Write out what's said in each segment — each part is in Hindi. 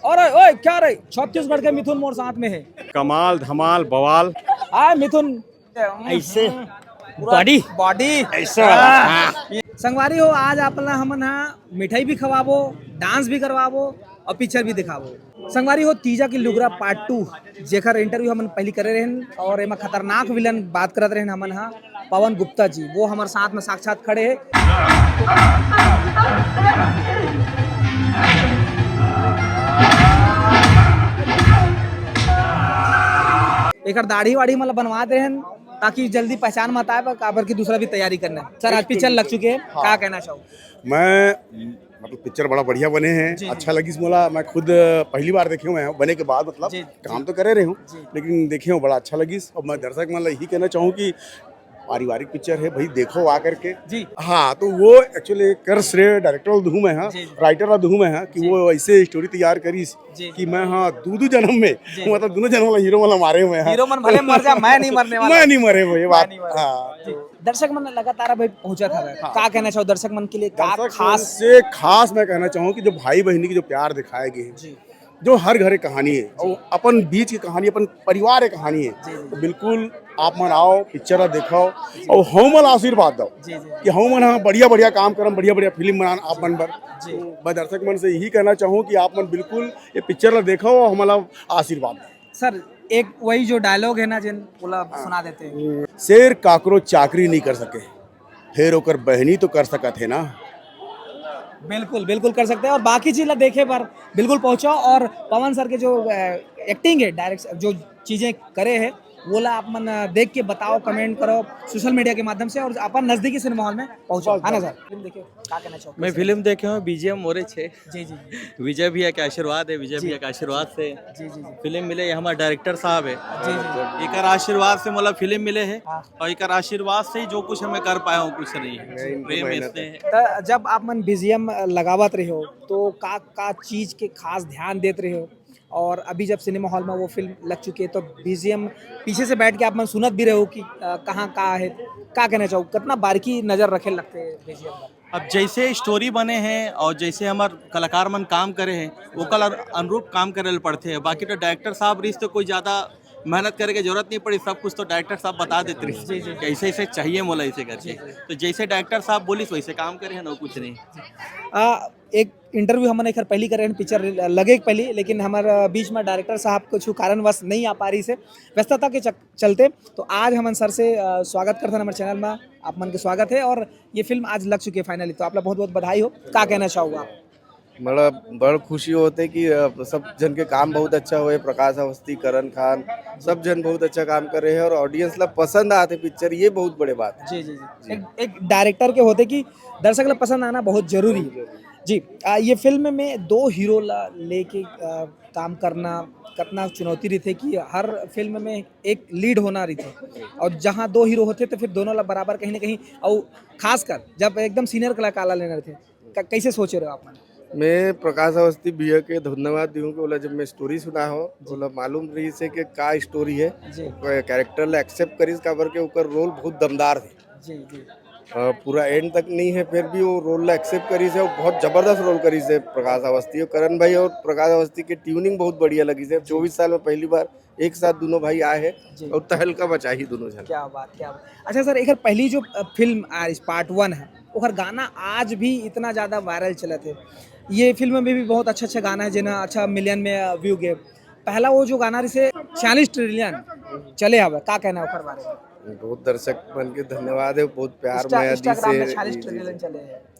और ओए क्या रे, छत्तीसगढ़ के मिथुन मोर साथ में है। कमाल धमाल बवाल हाय मिथुन। ऐसे बॉडी बॉडी ऐसे संगवारी हो, आज आपला हमन हा मिठाई भी खवाबो, डांस भी करवाबो और पिक्चर भी दिखाबो। संगवारी हो, तीजा की लुगरा पार्ट 2 जेकर इंटरव्यू हमन पहली करे रहन और एमा खतरनाक विलन बात करत रहन हमन हा पवन गुप्ता जी, वो हमारे साथ में साक्षात खड़े है। एक दाढ़ी वाड़ी मतलब बनवा दे हैं ताकि जल्दी पहचान मत आए, काबर की दूसरा भी तैयारी करना है। सर आज पिक्चर लग चुके हैं, क्या कहना चाहो? मैं मतलब पिक्चर बड़ा बढ़िया बने हैं, अच्छा लगी मोला। मैं खुद पहली बार देखे हुए हैं बने के बाद, मतलब काम तो करे रहे हूँ लेकिन देखे हूँ, बड़ा अच्छा लगी। और मैं दर्शक मतलब यही कहना चाहूँ कि पारिवारिक पिक्चर है भाई, देखो आकर के जी। हाँ, तो वो एक्चुअली कर श्रेय डायरेक्टर दूँ मैं, हाँ राइटर दूँ मैं, हाँ कि वो ऐसे स्टोरी तैयार करी कि मैं हाँ दो जन्म में मतलब दोनों जन्म वाला हीरो वाला मारे हुए हैं। हीरो मन भले मर जा, मैं नहीं मरने वाला, मैं नहीं मरे हुए, ये बात। हाँ, दर्शक मन लगातार भाई पहुंचा था, क्या कहना चाहो दर्शक मन के लिए? खास मैं कहना चाहूँ कि जो भाई बहनी की जो प्यार दिखाए गए हैं, जो हर घर की कहानी है और अपन बीच की कहानी, अपन परिवार की कहानी है, तो बिल्कुल आप मन आओ, पिक्चर देखो और हम मन आशीर्वाद दो कि हम मन हाँ बढ़िया बढ़िया काम करम, बढ़िया बढ़िया फिल्म बनान आप मन पर। मैं दर्शक मन से यही कहना चाहूँ कि आप मन बिल्कुल ये पिक्चर देखो और हमारा आशीर्वाद दो। सर एक वही जो डायलॉग है ना जिन बोला सुना देते हैं, शेर काकरो चाकरी नहीं कर सके, फिर होकर बहनी तो कर सकत है ना। बिल्कुल बिल्कुल कर सकते हैं, और बाकी चीज़ देखे पर बिल्कुल पहुंचो। और पवन सर के जो एक्टिंग है, डायरेक्ट जो चीज़ें करे हैं वो ला आप मन देख के बताओ, कमेंट करो सोशल मीडिया के माध्यम से, और अपन नजदीकी सिनेमा हॉल में पहुंचो, है ना सर? फिल्म देखिए, क्या कहना चाहो? मैं फिल्म देखे हूँ बीजीएम मोरे छे। जी जी विजय भैया के आशीर्वाद है, विजय भैया के आशीर्वाद से फिल्म मिले। ये हमारे डायरेक्टर साहब है, एक आशीर्वाद से मतलब फिल्म मिले है, और एक आशीर्वाद से ही जो कुछ हमें कर पाए हो, कुछ नहीं प्रेम इससे है। जब आप मन बीजीएम लगावत रहे हो तो का चीज के खास ध्यान देते रहे हो, और अभी जब सिनेमा हॉल में वो फिल्म लग चुकी है तो बीजीएम पीछे से बैठ के आप मन सुनत भी रहे हो कि कहाँ है, क्या कहना चाहो? कितना बारीकी नजर रखे लगते हैं बीजीएम पर? अब जैसे स्टोरी बने हैं और जैसे हमारे कलाकार मन काम करे हैं, वो कल अनुरूप काम करे ले पड़ते हैं। बाकी तो डायरेक्टर साहब रिश्ते कोई ज़्यादा मेहनत करे की जरूरत नहीं पड़ी, सब कुछ तो डायरेक्टर साहब बता देते रही कैसे ऐसे चाहिए मोला ऐसे करके, तो जैसे डायरेक्टर साहब बोलिस वैसे काम करे हैं ना, कुछ नहीं। एक इंटरव्यू हमने एक पहली करे पिक्चर लगे पहली, लेकिन हमारे बीच में डायरेक्टर साहब कुछ कारणवश नहीं आ पा रही से, व्यस्तता के चलते। तो आज हमन सर से स्वागत करते हैं हमारे चैनल में, आप मन के स्वागत है। और ये फिल्म आज लग चुकी है फाइनली, तो आप लोग बहुत बहुत बधाई हो। क्या कहना चाहोगे आप? मतलब बड़ खुशी होते कि सब जन के काम बहुत अच्छा हुए, प्रकाश अवस्थी, करण खान, सब जन बहुत अच्छा काम कर रहे हैं और ऑडियंस ला पसंद आते पिक्चर, ये बहुत बड़े बात है। जी जी जी, एक डायरेक्टर के होते कि दर्शक ला पसंद आना बहुत जरूरी है जी। ये फिल्म में दो हीरो लेके काम करना कितना चुनौती रही थे कि हर फिल्म में एक लीड होना रही थे, और जहाँ दो हीरो होते तो फिर दोनों ला बराबर कहीं ना कहीं, और खासकर जब एकदम सीनियर कलाकार लेना थे, कैसे सोचे रहे हो आप? मैं प्रकाश अवस्थी भैया के धन्यवाद दूँ कि बोला जब मैं स्टोरी सुना हो बोला मालूम रही से कि का स्टोरी है, कैरेक्टर ला एक्सेप्ट करीस काबर के ऊपर रोल बहुत दमदार है जी जी। पूरा एंड तक नहीं है फिर भी वो रोल ला एक्सेप्ट करी से, बहुत जबरदस्त रोल करी से प्रकाश अवस्थी। और करण भाई और प्रकाश अवस्थी की ट्यूनिंग बहुत बढ़िया लगी से। 24 साल में पहली बार एक साथ दोनों भाई आए हैं और तहलका बचा ही दोनों जन। क्या बात, क्या बात। अच्छा सर, एक पहली जो फिल्म पार्ट 1 है, वो गाना आज भी इतना ज़्यादा वायरल चले थे। ये फिल्म में भी बहुत अच्छा गाना है जिन्हें अच्छा मिलियन में व्यू गए। पहला वो जो गाना रिसे 46 ट्रिलियन चले हवा, क्या कहना है ओकर बारे में? बहुत दर्शक मन के धन्यवाद है, बहुत प्यार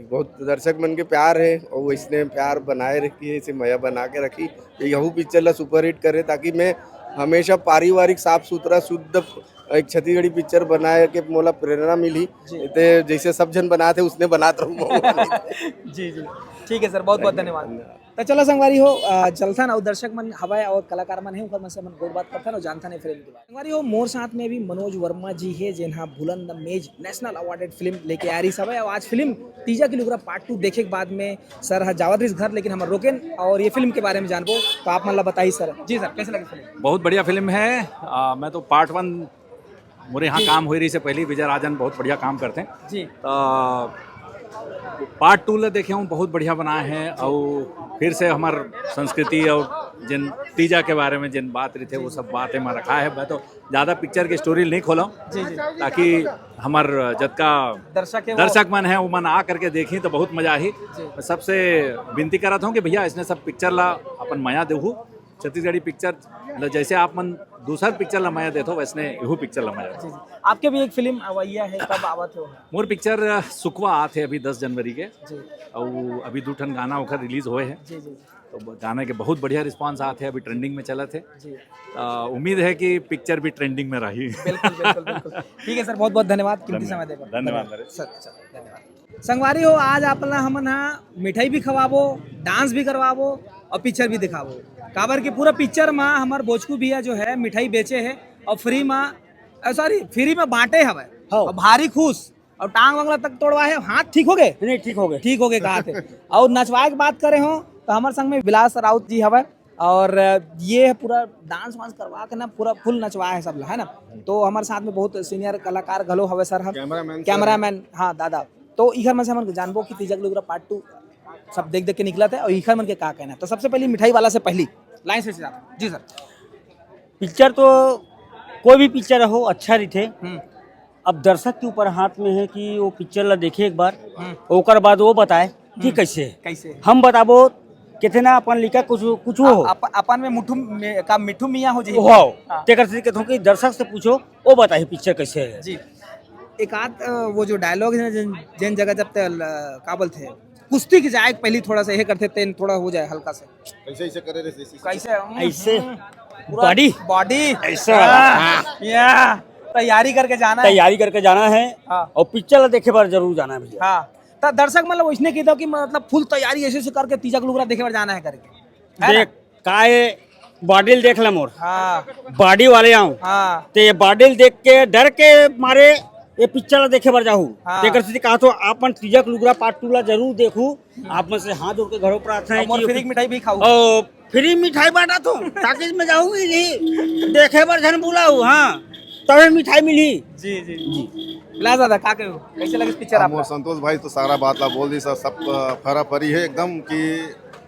बहुत दर्शक मन के प्यार है और इसने प्यार बनाए रखी है, इसे मया बना के रखी। यहू पिक्चर ला सुपर हिट करे ताकि मैं हमेशा पारिवारिक साफ सुथरा शुद्ध एक छत्तीसगढ़ी पिक्चर बनाए के मोला प्रेरणा मिली, जैसे सब जन बनाते उसने बनाता रहूं। जी जी, ठीक है सर, बहुत बहुत धन्यवाद। तो चलो संगवारी हो, चलता ना दर्शक मन हवाए और कलाकार मन है मन से मन बहुत बात करता ना, जानता नहीं फिल्म के बारे। संगवारी हो, मोर साथ में भी मनोज वर्मा जी है जिन्हा बुलंद मेज नेशनल अवार्डेड फिल्म लेके आ रही सब है। और आज फिल्म तीजा की लुगरा पार्ट 2 देखे के बाद में सर जावत रही घर, लेकिन हम रोकेन और ये फिल्म के बारे में जानबो, तो आप मतलब बताइए सर। जी सर, कैसे लगी फिल्म? बहुत बढ़िया फिल्म है। मैं तो पार्ट 1 मोरे यहाँ काम हो रही से पहले विजय राजन बहुत बढ़िया काम करते हैं जी। पार्ट 2 ले देखे हूँ बहुत बढ़िया बनाए हैं और फिर से हमार संस्कृति और जिन तीजा के बारे में जिन बात रही थे वो सब बातें में रखा है। मैं तो ज़्यादा पिक्चर की स्टोरी नहीं खोला जी जी ताकि हमार जतका दर्शक है दर्शक मन है वो मन आ करके देखी तो बहुत मजा आई। जी। मैं सबसे विनती करत हूँ कि भैया इसने सब पिक्चर ला अपन माया देहू छत्तीसगढ़ी पिक्चर जैसे आप मन दूसर पिक्चर ला माया देते हो वैसने यहू पिक्चर ला माया जी जी आपके भी एक फिल्म अवैया है कब आवत हो मोर पिक्चर सुकवा आते अभी 10 जनवरी के जी और अभी 2 ठन गाना ओखर रिलीज हुए हैं जी जी तो गाने के बहुत बढ़िया रिस्पांस आते हैं अभी ट्रेंडिंग में चला थे। जी उम्मीद है कि पिक्चर भी ट्रेंडिंग में रही। बिल्कुल बिल्कुल बिल्कुल ठीक है सर बहुत बहुत धन्यवाद कीमती समय देकर धन्यवाद सर धन्यवाद संगवारी हो आज अपना हमन हाँ मिठाई भी खवाबो डांस भी करवाबो और पिक्चर भी दिखाबो काबर के पूरा पिक्चर में हमार भोजकू भैया जो है मिठाई बेचे है और फ्री में बांटे हवे और भारी खुश और टांग वांगला तक तोड़वा है हाथ ठीक हो गए नहीं ठीक हो गए कहा थे और नचवाए की बात करे हो तो हमारे संग में विलास राउत जी हवे और ये पूरा डांस वांस करवा के ना पूरा फुल नचवाया है सब है ना। तो हमारे साथ में बहुत सीनियर कलाकार घलो हवे सर हम कैमरामैन हाँ दादा तो इखर में से हम जानबो कि तीजक लुगरा पार्ट 2 सब देख देख के निकला थे और इखर मन के का कहना है। तो सबसे पहली मिठाई वाला से पहली लाइन से जी सर पिक्चर तो कोई भी पिक्चर हो अच्छा रही अब दर्शक के ऊपर हाथ में है कि वो पिक्चर ला देखे एक बार ओकर बाद वो बताए कि कैसे है। कैसे हम बताबो कितना अपन लिखा कुछ हो अपन में मिठू मियाँ हो जी तेकर से कहता हूँ कि दर्शक से पूछो वो बताए पिक्चर कैसे है जी। एक आध वो जो डायलॉग है जिन जगह जब का बोलते हैं कुश्ती की जाए पहले थोड़ा सा ये करते थे थोड़ा हो जाए हल्का से कैसे करे कैसे ऐसे बॉडी ऐसा या तैयारी करके जाना है हाँ। और पिक्चर ला देखे बार जरूर जाना है भैया हाँ तो दर्शक मतलब इसने कहा कि मतलब फुल तैयारी ऐसे करके तीजक लुगरा देखे बार जाना है करके देख काए बॉडी देख ला मोर हाँ बॉडी वाले आऊं हाँ तो ये बॉडी देख के डर के मारे ये पिक्चर ला देखे बार जाहू हाँ। तेकर से कहा तो आपन तीजक लुगरा पार्ट 2 ला जरूर देखू आप में से हाथ जोड़ के घरों प्रार्थना है और फ्री मिठाई भी खाऊ और फ्री मिठाई बांटा तो ताकि में जाऊंगी नहीं देखे बार जन बुलाऊ हाँ तभी मिठाई मिली जी जी जी ला दादा का कहो कैसे लगे पिक्चर आपको संतोष भाई तो सारा बात ला बोल दी सब फरा फरी है एकदम कि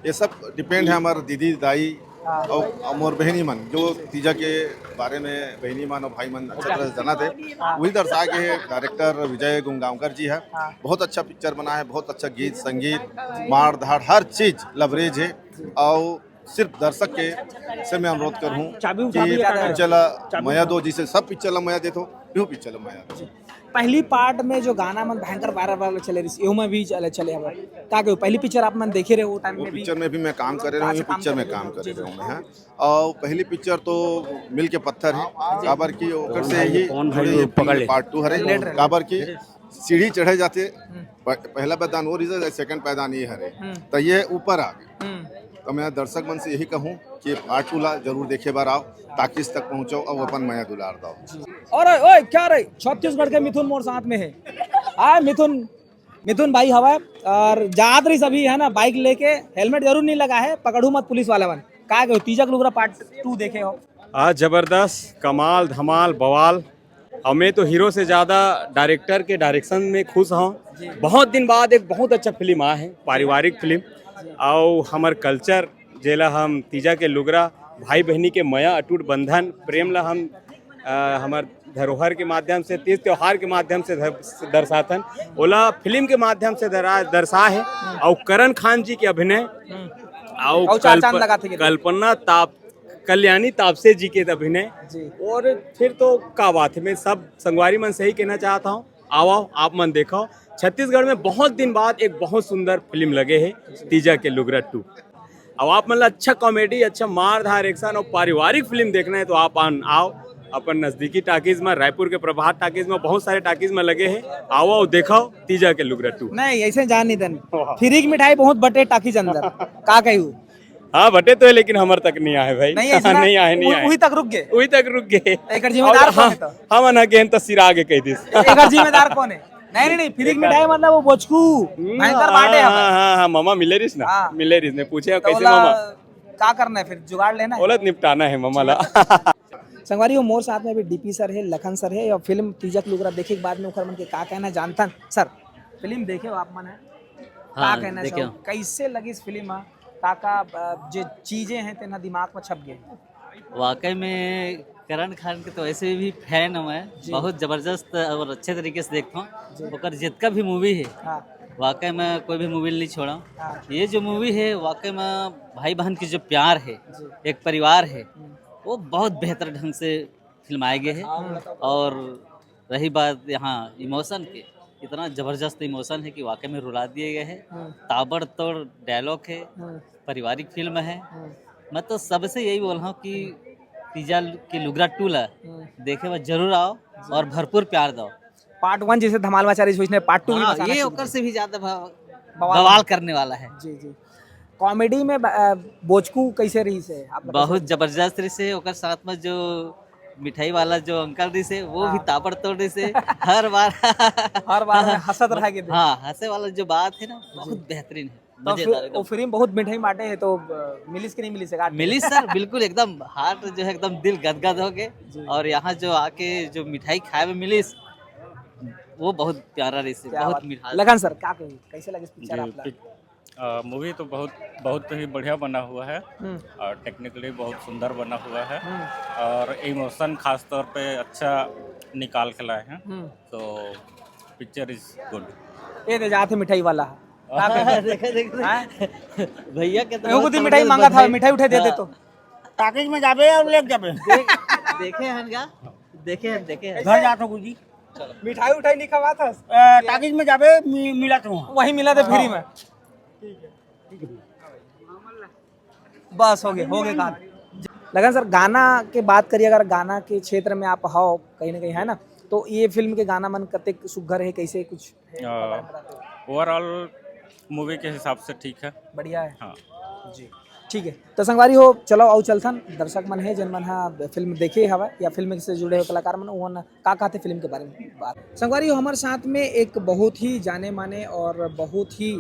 ये सब डिपेंड है हमारे दीदी दाई और मोर बहनी मन जो तीजा के बारे में बहनी मन और भाई मन अच्छी तरह से जाना थे वही दर्शा के डायरेक्टर विजय गुंगावकर जी है। बहुत अच्छा पिक्चर बना है बहुत अच्छा गीत संगीत मार धाड़ हर चीज लवरेज है और सिर्फ दर्शक के से मैं अनुरोध करूँ कि पिक्चर मया दो जिसे सब पिक्चर मया दे तो यो पिक्चर मया दो। पहली पार्ट में जो गाना मन भयंकर वायरल चले रही में भी चले हवे का कहो पहली पिक्चर आप मन देखे रहे वो टाइम में भी पिक्चर में भी मैं काम कर रहा हूँ पिक्चर में काम कर रहा हूँ मैं और पहली पिक्चर तो मिल के पत्थर है काबर की ओकर से ही पार्ट 2 हरे काबर की सीढ़ी चढ़े जाते पहला पैदान हो रही है सेकंड पैदान ये हरे तो ये ऊपर आ गए तो मैं दर्शक मन से यही कहूँ कि पार्ट 2 ला जरूर देखे बार आओ ताकि इस तक पहुँचो और अपन माया दुलार दो। और ओए क्या रे छत्तीसगढ़ के मिथुन मोर साथ में है हाँ मिथुन भाई हवा और जात रही सभी है ना बाइक लेके हेलमेट जरूर नहीं लगा है पकड़ू मत पुलिस वाले मन का कहो तीजक लुगरा पार्ट 2 देखे हो आज जबरदस्त कमाल धमाल बवाल और मैं तो हीरो से ज़्यादा डायरेक्टर के डायरेक्शन में खुश हूँ। बहुत दिन बाद एक बहुत अच्छा फिल्म आया है पारिवारिक फिल्म और हमार कल्चर जेला हम तीजा के लुगरा भाई बहनी के मया अटूट बंधन प्रेम ला हम हमार धरोहर के माध्यम से तीज त्योहार के माध्यम से दर्शातन ओला फिल्म के माध्यम से दर्शा है और करण खान जी के अभिनय और कल्पना कल्याणी तापसे जी के अभिनय और फिर तो का बात है मैं सब संगवारी मन से ही कहना चाहता हूँ आओ आप मन देखो छत्तीसगढ़ में बहुत दिन बाद एक बहुत सुंदर फिल्म लगे है तीजा के लुगरा 2। अब आप मतलब अच्छा कॉमेडी अच्छा मार धार एक्शन और पारिवारिक फिल्म देखना है तो आप आओ अपन नजदीकी टाकीज में रायपुर के प्रभात टाकीज में बहुत सारे टाकीज में लगे हैं आओ देखो तीजा के लुगरा 2। नहीं ऐसे जान नहीं देन फ्री की मिठाई बहुत बटे टाकीज अंदर का कहू हाँ बटे तो है लेकिन हमारे तक नहीं आए भाई नहीं आए वही तक रुक गए एक जिम्मेदार कौन है तो हम ना गेन तो सिरा आगे कह दिस एक जिम्मेदार कौन है नहीं फ्री की मिठाई मतलब वो बोचकू भयंकर बाटे है हाँ मामा मिले रिस ना मिले रिस ने पूछे कैसे मामा क्या करना है फिर जुगाड़ लेना है ओलत निपटाना है मामा ला संगवारी मोर साथ में अभी डीपी सर है लखन सर है और फिल्म तीजक लुगरा देखे के बाद में उखर मन के का कहना जानता सर फिल्म देखे हो आप मन है हाँ, का कहना देखे चाहो कैसे लगी इस फिल्म में का जो चीजें हैं तेना दिमाग में छप गए वाकई में करण खान के तो ऐसे भी फैन हूँ मैं, बहुत जबरदस्त और अच्छे तरीके से देखता हूँ। ओकर जितना भी मूवी है हाँ वाकई में कोई भी मूवी नहीं छोड़ा। हाँ ये जो मूवी है वाकई में भाई बहन की जो प्यार है, एक परिवार है, वो बहुत बेहतर ढंग से फिल्माए गए हैं। और रही बात यहाँ इमोशन की, इतना ज़बरदस्त इमोशन है कि वाकई में रुला दिए गए हैं। ताबड़तोड़ डायलॉग है, पारिवारिक फिल्म है। मैं तो सबसे यही बोल रहा हूँ कि तीजा की लुगरा टूल है, देखे में जरूर आओ और भरपूर प्यार दो। पार्ट 1 जैसे धमाल मचा रही सोचने पार्ट 2 भी हाँ, मचाना ये शुरू ओकर कर से भी ज्यादा बवाल बवाल करने वाला है। जी जी कॉमेडी में बोचकू कैसे रही से आप बता बहुत जबरदस्त रही से ओकर साथ में जो मिठाई वाला जो अंकल रही से वो भी ताबड़तोड़ रही से हर बार हर बार में हंसत रह गए थे हाँ, हंसे वाला जो बात है ना बहुत बेहतरीन है, तो मजेदार वो एकदम। फिल्म बहुत मिठाई बांटे है तो मिलिस कि नहीं मिली से मिली सर, बिल्कुल एकदम हार्ट जो है एकदम दिल गदगद हो गए। और यहाँ जो आके जो मिठाई खाए में मिली वो बहुत प्यारा रही से, बहुत मीठा। लगन सर क्या कही कैसे लगे इस पिक्चर आपला मूवी तो बहुत ही बढ़िया बना हुआ है और टेक्निकली बहुत सुंदर बना हुआ है और इमोशन खास तौर पे अच्छा निकाल के लाए हैं, तो पिक्चर इज गुड। ये दे जाते मिठाई वाला क्या कहे? देखे भैया के एगो कुछ मिठाई मांगा था मिठाई उठे दे दे तो टाकिज में जाबे और ले जाबे देखे हैं क्या, देखे हैं घर जाता हूँ जी, मिठाई उठाई नहीं खवा था टाकिज में जाबे मिला तो वही मिला था फ्री में बस हो गए काम। लगन सर गाना के बात करिए अगर गाना के क्षेत्र में आप हो कहीं ना कहीं है ना तो ये फिल्म के गाना मन कते सुघर है कैसे कुछ ओवरऑल मूवी के हिसाब से ठीक है, बढ़िया है हाँ जी ठीक है तो संगवारी हो चलो आओ चलथन दर्शक मन है जन मन हा फिल्म देखे हवा या फिल्म से जुड़े हुए कलाकार मन उन का कहते फिल्म के बारे में बात संगवारी हो हमारे साथ में एक बहुत ही जाने माने और बहुत ही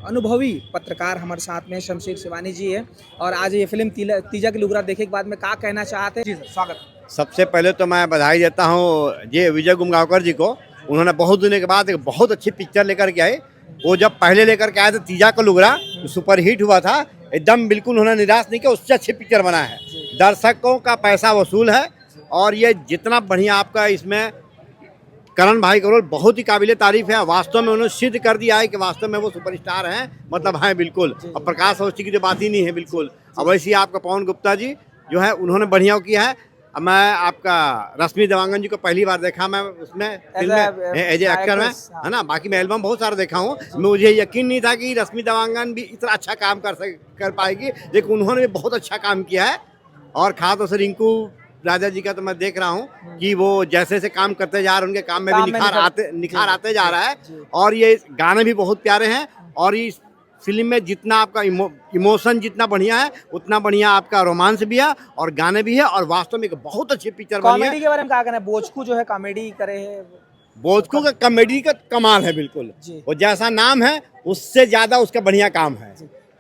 अनुभवी पत्रकार हमारे साथ में शमशेर शिवानी जी है और आज ये फिल्म तीजा की लुगरा देखे के बाद में का कहना चाहते हैं जी सर स्वागत। सबसे पहले तो मैं बधाई देता हूँ ये विजय गुमगांवकर जी को, उन्होंने बहुत दिनों के बाद एक बहुत अच्छी पिक्चर लेकर के आए। वो जब पहले लेकर के आए थे तीजा का लुगरा सुपर हिट हुआ था, एकदम बिल्कुल उन्होंने निराश नहीं किया, उससे अच्छी पिक्चर बना है, दर्शकों का पैसा वसूल है। और ये जितना बढ़िया आपका इसमें करण भाई का रोल बहुत ही काबिले तारीफ है, वास्तव में उन्होंने सिद्ध कर दिया है कि वास्तव में वो सुपरस्टार हैं, मतलब हैं बिल्कुल। और प्रकाश अवस्थी की तो बात ही नहीं है बिल्कुल। अब वैसे ही आपका पवन गुप्ता जी जो है उन्होंने बढ़िया किया है। मैं आपका रश्मि देवांगन जी को पहली बार देखा मैं उसमें फिल्म में एज ए एक्टर में, है ना। बाकी मैं एल्बम बहुत सारा देखा हूँ, मुझे यकीन नहीं था कि रश्मि देवांगन भी इतना अच्छा काम कर पाएगी, लेकिन उन्होंने भी बहुत अच्छा काम किया है। और खास तौर से रिंकू राजा जी का तो मैं देख रहा हूँ कि वो जैसे जैसे काम करते जा रहे हैं उनके काम में भी निखार आते जा रहा है। और ये गाने भी बहुत प्यारे हैं और इस फिल्म में जितना आपका इमोशन जितना बढ़िया है उतना बढ़िया आपका रोमांस भी है और गाने भी है और वास्तव में एक बहुत अच्छी पिक्चर बनी है। कॉमेडी के बारे में क्या कहना है? बोचकू जो है कॉमेडी करे है, बोचकू का कॉमेडी का कमाल है बिल्कुल, वो जैसा नाम है उससे ज्यादा उसका बढ़िया काम है,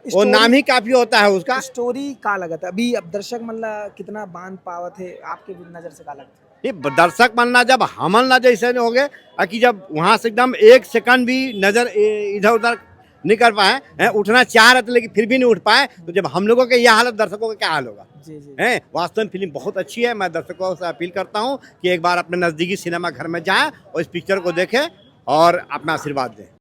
वो नाम ही काफी होता है उसका। स्टोरी का लगा था अभी अब दर्शक मतलब कितना बांध पावत है आपके नजर से का लगता है? ये दर्शक बनना जब हमल ना जैसे हो गए कि जब वहां से एकदम एक सेकंड भी नजर इधर उधर नहीं कर पाए, उठना चाह रहे थे लेकिन फिर भी नहीं उठ पाए, तो जब हम लोगों के यह हालत दर्शकों का क्या हाल होगा। है वास्तव में फिल्म बहुत अच्छी है। मैं दर्शकों से अपील करता हूं कि एक बार अपने नजदीकी सिनेमा घर में जाएं और इस पिक्चर को देखें और अपना आशीर्वाद दें।